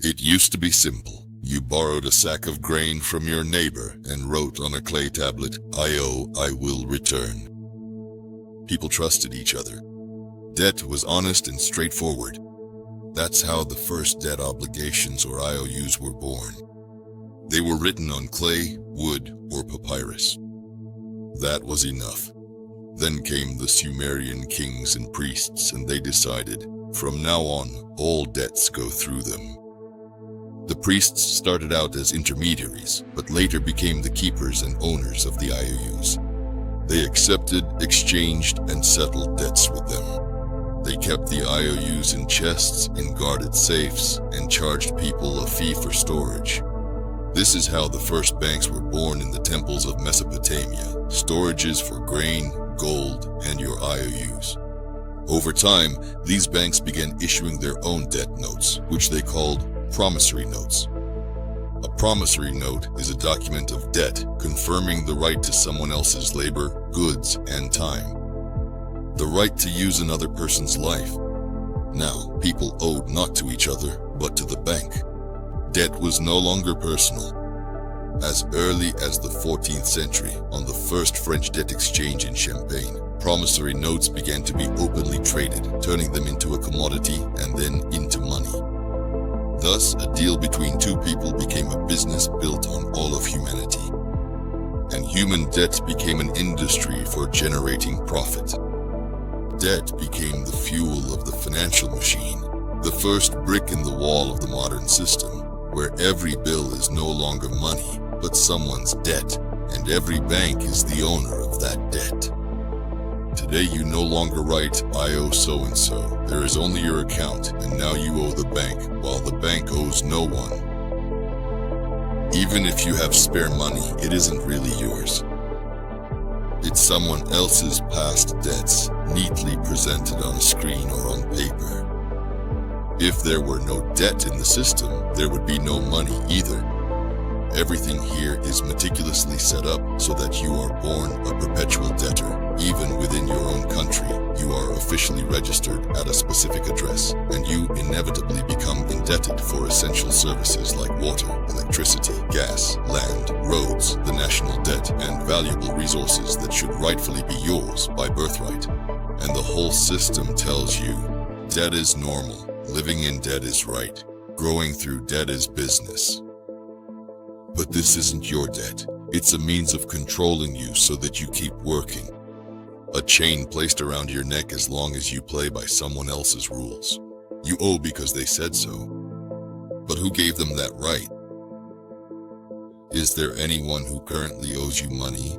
It used to be simple. You borrowed a sack of grain from your neighbor and wrote on a clay tablet, "I owe, I will return." People trusted each other. Debt was honest and straightforward. That's how the first debt obligations, or IOUs, were born. They were written on clay, wood, or papyrus. That was enough. Then came the Sumerian kings and priests, and they decided, from now on, all debts go through them. The priests started out as intermediaries, but later became the keepers and owners of the IOUs. They accepted, exchanged, and settled debts with them. They kept the IOUs in chests, in guarded safes, and charged people a fee for storage. This is how the first banks were born in the temples of Mesopotamia, storages for grain, gold, and your IOUs. Over time, these banks began issuing their own debt notes, which they called promissory notes. A promissory note is a document of debt confirming the right to someone else's labor, goods, and time. The right to use another person's life. Now, people owed not to each other, but to the bank. Debt was no longer personal. As early as the 14th century, on the first French debt exchange in Champagne, promissory notes began to be openly traded, turning them into a commodity and then into money. Thus, a deal between two people became a business built on all of humanity. And human debt became an industry for generating profit. Debt became the fuel of the financial machine, the first brick in the wall of the modern system, where every bill is no longer money, but someone's debt, and every bank is the owner of that debt. Today you no longer write, "I owe so-and-so." There is only your account, and now you owe the bank, while the bank owes no one. Even if you have spare money, it isn't really yours. It's someone else's past debts, neatly presented on a screen or on paper. If there were no debt in the system, there would be no money either. Everything here is meticulously set up so that you are born a perpetual debtor. Even within your own country, you are officially registered at a specific address, and you inevitably become indebted for essential services like water, electricity, gas, land, roads, the national debt, and valuable resources that should rightfully be yours by birthright. And the whole system tells you, debt is normal, living in debt is right, growing through debt is business. But this isn't your debt. It's a means of controlling you so that you keep working. A chain placed around your neck as long as you play by someone else's rules. You owe because they said so. But who gave them that right? Is there anyone who currently owes you money?